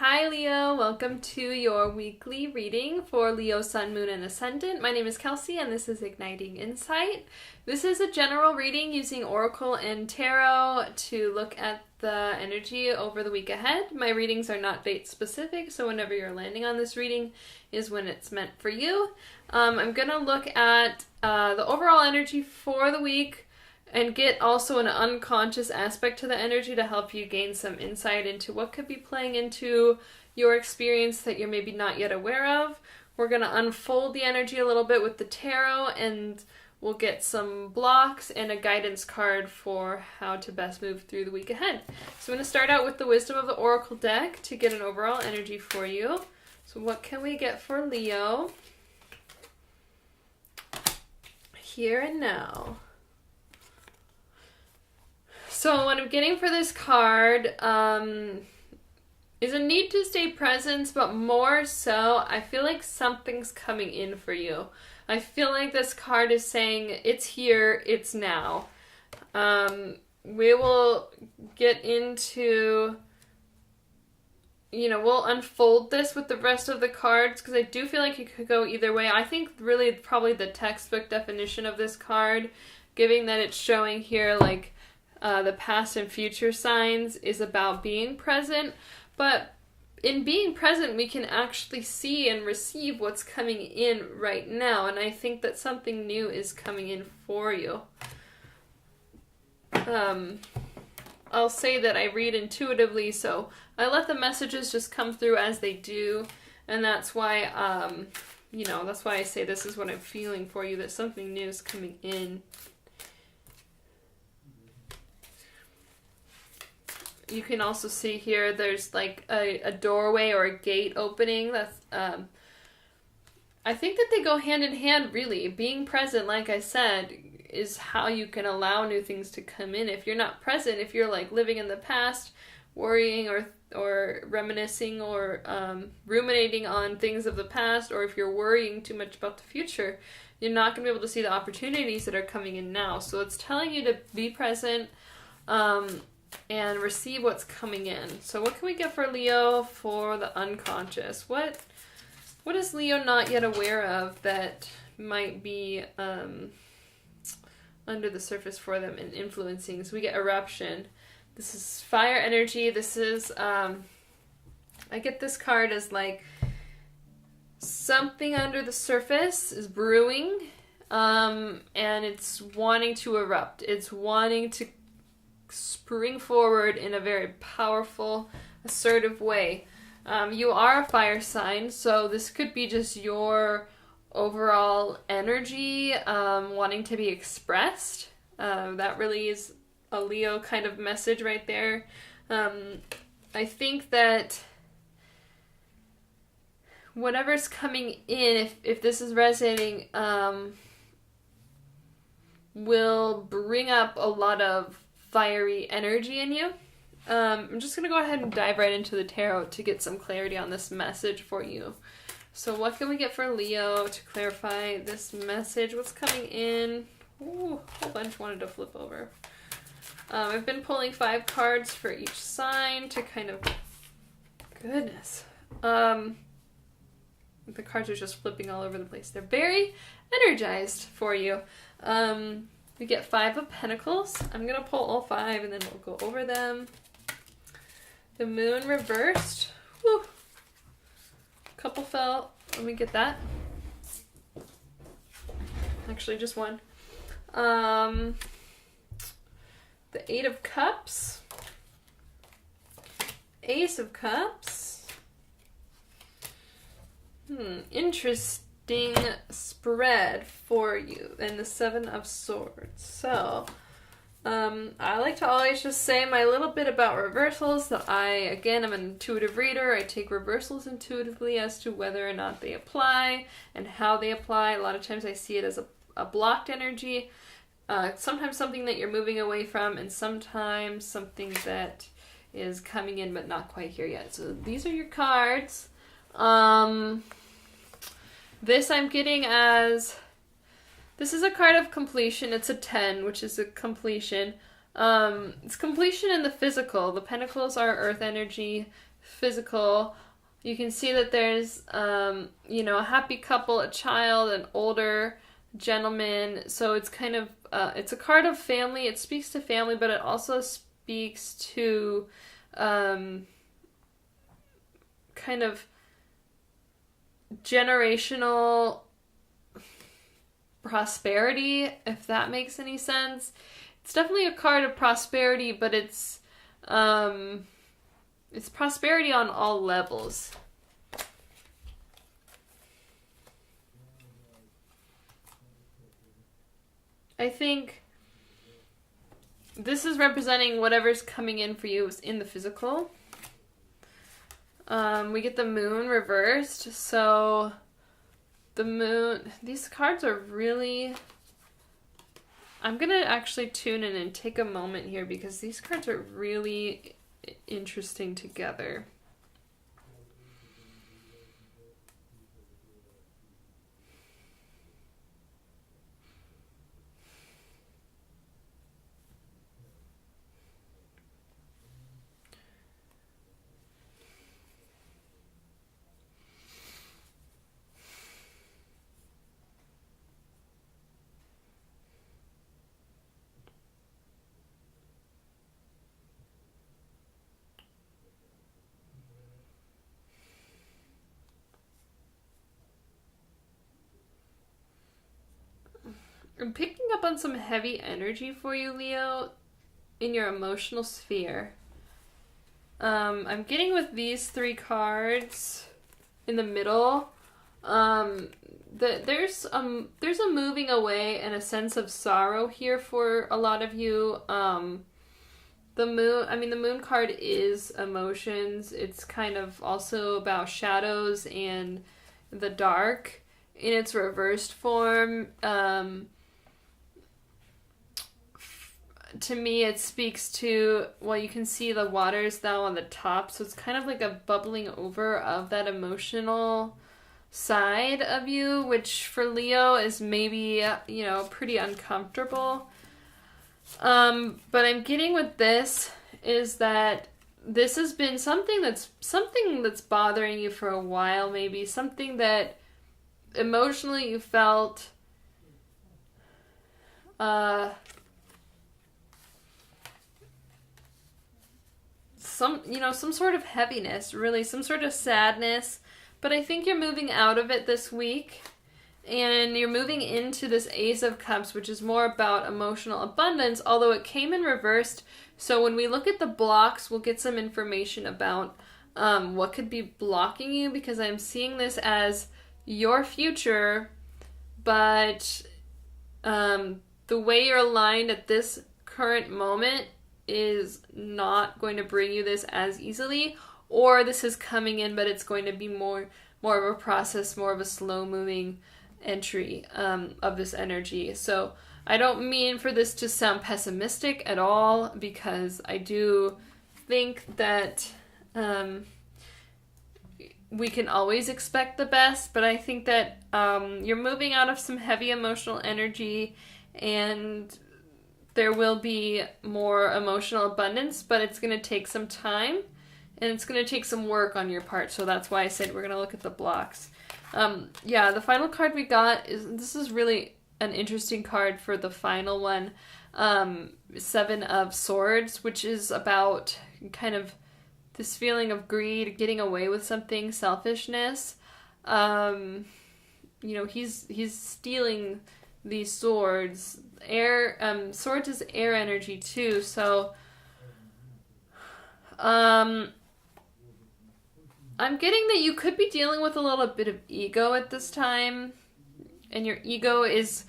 Hi Leo, welcome to your weekly reading for Leo, Sun, Moon, and Ascendant. My name is Kelsey and this is Igniting Insight. This is a general reading using Oracle and Tarot to look at the energy over the week ahead. My readings are not date specific, so whenever you're landing on this reading is when it's meant for you. I'm going to look at the overall energy for the week and get also an unconscious aspect to the energy to help you gain some insight into what could be playing into your experience that you're maybe not yet aware of. We're going to unfold the energy a little bit with the tarot, and we'll get some blocks and a guidance card for how to best move through the week ahead. So I'm going to start out with the Wisdom of the Oracle deck to get an overall energy for you. So what can we get for Leo here and now? So what I'm getting for this card is a need to stay present, but more so, I feel like something's coming in for you. I feel like this card is saying, it's here, it's now. We will get into, we'll unfold this with the rest of the cards, because I do feel like it could go either way. I think really probably the textbook definition of this card, given that it's showing here like the past and future signs, is about being present, but in being present we can actually see and receive what's coming in right now, and I think that something new is coming in for you. I'll say that I read intuitively, so I let the messages just come through as they do, and that's why that's why I say this is what I'm feeling for you, that something new is coming in. You can also see here there's like a doorway or a gate opening. That's I think that they go hand in hand, really. Being present, like I said, is how you can allow new things to come in. If you're not present, if you're like living in the past, worrying or reminiscing or ruminating on things of the past, or if you're worrying too much about the future, you're not going to be able to see the opportunities that are coming in now. So it's telling you to be present, and receive what's coming in. So what can we get for Leo for the unconscious? What is Leo not yet aware of that might be under the surface for them and influencing? So we get eruption. This is fire energy. This is, I get this card as like something under the surface is brewing, and it's wanting to erupt. It's wanting to spring forward in a very powerful, assertive way. You are a fire sign, so this could be just your overall energy wanting to be expressed. That really is a Leo kind of message right there. I think that whatever's coming in, if this is resonating, will bring up a lot of fiery energy in you. I'm just going to go ahead and dive right into the tarot to get some clarity on this message for you. So what can we get for Leo to clarify this message? What's coming in? Ooh, a whole bunch wanted to flip over. I've been pulling 5 cards for each sign to kind of... Goodness. The cards are just flipping all over the place. They're very energized for you. We get 5 of Pentacles. I'm going to pull all 5 and then we'll go over them. The Moon reversed. Whew. Couple fell. Let me get that. Actually, just one. The 8 of Cups. Ace of Cups. Interesting spread for you, and the 7 of Swords. So I like to always just say my little bit about reversals, that I'm an intuitive reader. I take reversals intuitively as to whether or not they apply and how they apply. A lot of times I see it as a blocked energy, sometimes something that you're moving away from, and sometimes something that is coming in but not quite here yet. So these are your cards. This I'm getting as, this is a card of completion. It's a 10, which is a completion. It's completion in the physical. The pentacles are earth energy. physical, you can see that there's, you know, a happy couple, a child, an older gentleman. So it's kind of, it's a card of family. It speaks to family, but it also speaks to kind of generational prosperity, if that makes any sense. It's definitely a card of prosperity, but it's prosperity on all levels. I think this is representing whatever's coming in for you in the physical. We get the moon reversed, so the moon, these cards are really, I'm going to actually tune in and take a moment here because these cards are really interesting together. I'm picking up on some heavy energy for you, Leo, in your emotional sphere. I'm getting with these three cards in the middle. There's a moving away and a sense of sorrow here for a lot of you. The moon card is emotions. It's kind of also about shadows and the dark in its reversed form. To me, it speaks to, well, you can see the waters now on the top, so it's kind of like a bubbling over of that emotional side of you, which for Leo is maybe, you know, pretty uncomfortable. But I'm getting with this is that this has been something that's bothering you for a while, maybe something that emotionally you felt some sort of heaviness, really, some sort of sadness. But I think you're moving out of it this week, and you're moving into this Ace of Cups, which is more about emotional abundance, although it came in reversed. So when we look at the blocks, we'll get some information about what could be blocking you, because I'm seeing this as your future, but the way you're aligned at this current moment is not going to bring you this as easily, or this is coming in, but it's going to be more of a process, more of a slow moving entry of this energy. So I don't mean for this to sound pessimistic at all, because I do think that we can always expect the best, but I think that you're moving out of some heavy emotional energy, and there will be more emotional abundance, but it's going to take some time, and it's going to take some work on your part. So that's why I said we're going to look at the blocks. The final card we got this is really an interesting card for the final one. Seven of Swords, which is about kind of this feeling of greed, getting away with something, selfishness. He's stealing these swords. Swords is air energy too, so I'm getting that you could be dealing with a little bit of ego at this time, and your ego is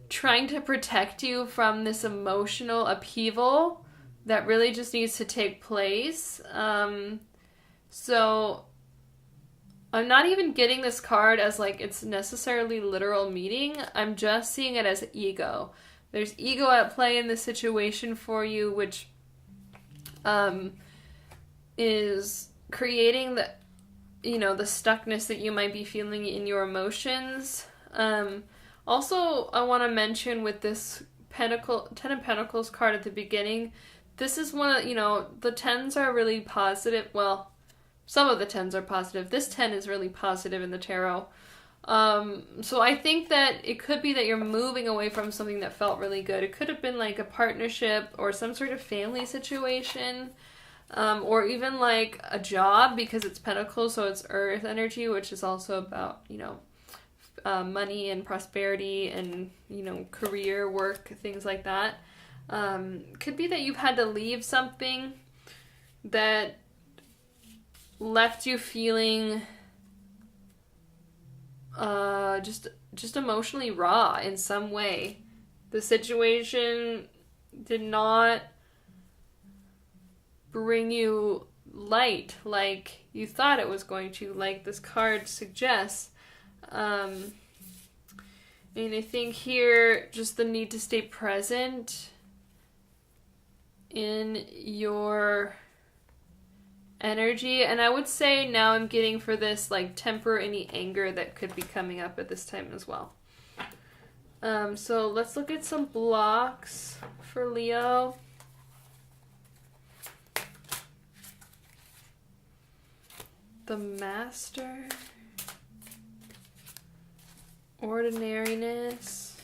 trying to protect you from this emotional upheaval that really just needs to take place. So I'm not even getting this card as like it's necessarily literal meaning. I'm just seeing it as ego. There's ego at play in this situation for you, which is creating the stuckness that you might be feeling in your emotions. Also, I want to mention with this Ten of Pentacles card at the beginning, this is one of, the tens are really positive. Well, some of the 10s are positive. This 10 is really positive in the tarot. So I think that it could be that you're moving away from something that felt really good. It could have been like a partnership or some sort of family situation, or even like a job, because it's Pentacles, so it's Earth energy, which is also about, money and prosperity and, career, work, things like that. Could be that you've had to leave something that left you feeling just emotionally raw in some way. The situation did not bring you light like you thought it was going to, like this card suggests. And I think here, just the need to stay present in your energy. And I would say now I'm getting for this, like, temper any anger that could be coming up at this time as well. So let's look at some blocks for Leo. The Master. Ordinariness.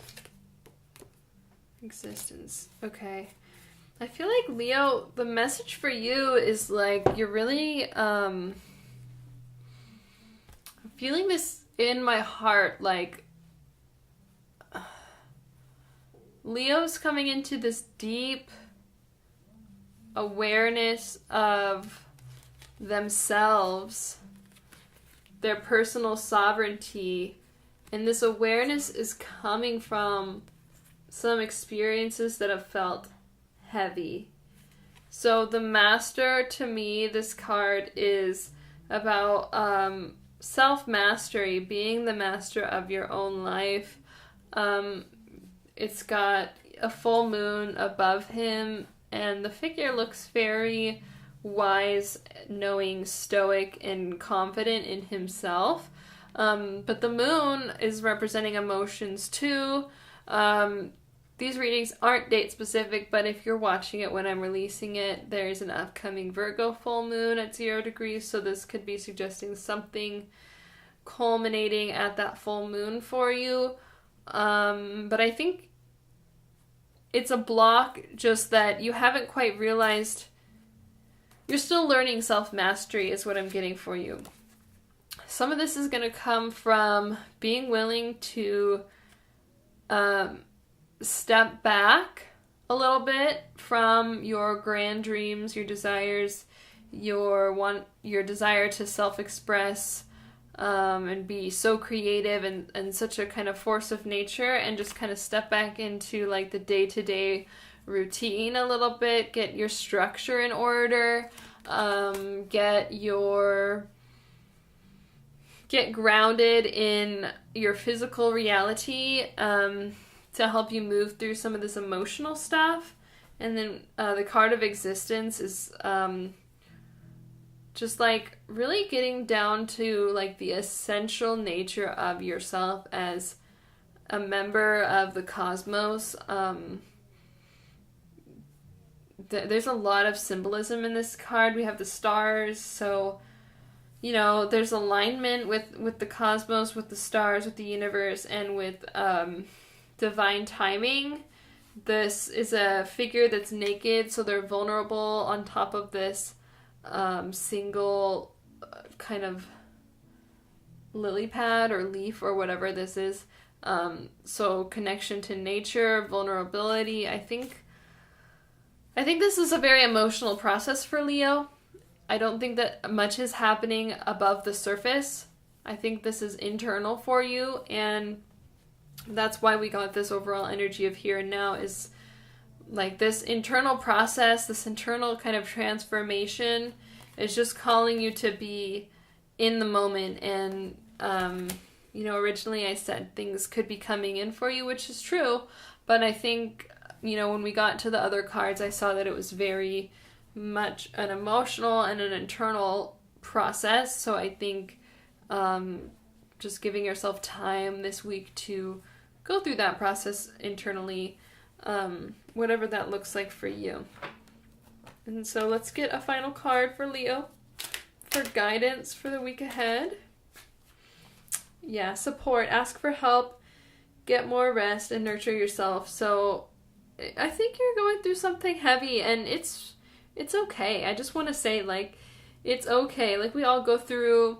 Existence. Okay. I feel like, Leo, the message for you is like you're really I'm feeling this in my heart, like Leo's coming into this deep awareness of themselves, their personal sovereignty, and this awareness is coming from some experiences that have felt heavy. So the Master, to me, this card is about self-mastery, being the master of your own life. It's got a full moon above him, and the figure looks very wise, knowing, stoic, and confident in himself. But the moon is representing emotions too. These readings aren't date specific, but if you're watching it when I'm releasing it, there's an upcoming Virgo full moon at 0 degrees, so this could be suggesting something culminating at that full moon for you. But I think it's a block just that you haven't quite realized. You're still learning self-mastery is what I'm getting for you. Some of this is going to come from being willing to step back a little bit from your grand dreams, your desires, your desire to self-express and be so creative and such a kind of force of nature, and just kind of step back into like the day-to-day routine a little bit, get your structure in order, get grounded in your physical reality, to help you move through some of this emotional stuff. And then the card of existence is just like really getting down to like the essential nature of yourself as a member of the cosmos. There's a lot of symbolism in this card. We have the stars, so there's alignment with the cosmos, with the stars, with the universe, and with divine timing. This is a figure that's naked, so they're vulnerable on top of this single kind of lily pad or leaf or whatever this is. So connection to nature, vulnerability. I think this is a very emotional process for Leo. I don't think that much is happening above the surface. I think this is internal for you, and that's why we got this overall energy of here and now, is like this internal process, this internal kind of transformation is just calling you to be in the moment. And, originally I said things could be coming in for you, which is true. But I think, when we got to the other cards, I saw that it was very much an emotional and an internal process. So I think just giving yourself time this week to go through that process internally, whatever that looks like for you. And so let's get a final card for Leo for guidance for the week ahead. Yeah, support, ask for help, get more rest, and nurture yourself. So I think you're going through something heavy, and it's okay. I just want to say, like, it's okay. Like, we all go through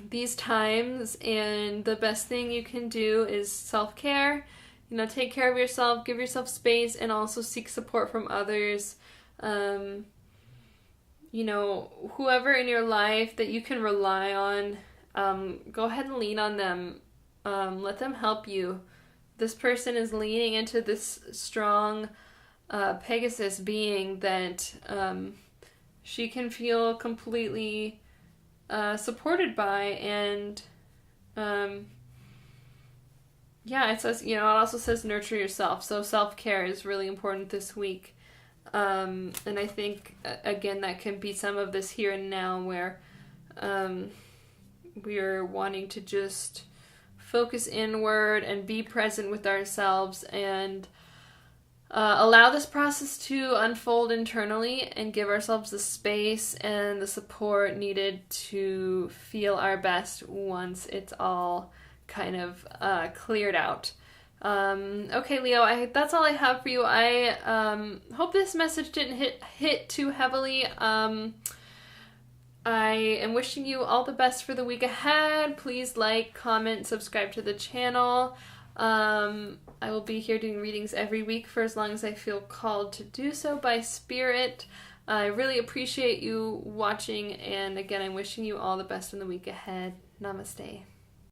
these times, and the best thing you can do is self-care. You know, take care of yourself, give yourself space, and also seek support from others. You know, whoever in your life that you can rely on, go ahead and lean on them. Let them help you. This person is leaning into this strong Pegasus being that she can feel completely supported by, and yeah, it says, you know, it also says nurture yourself. So self-care is really important this week. And I think, again, that can be some of this here and now where we're wanting to just focus inward and be present with ourselves and allow this process to unfold internally and give ourselves the space and the support needed to feel our best once it's all kind of cleared out. Okay, Leo, that's all I have for you. I hope this message didn't hit too heavily. I am wishing you all the best for the week ahead. Please like, comment, subscribe to the channel. I will be here doing readings every week for as long as I feel called to do so by Spirit. I really appreciate you watching, and again, I'm wishing you all the best in the week ahead. Namaste.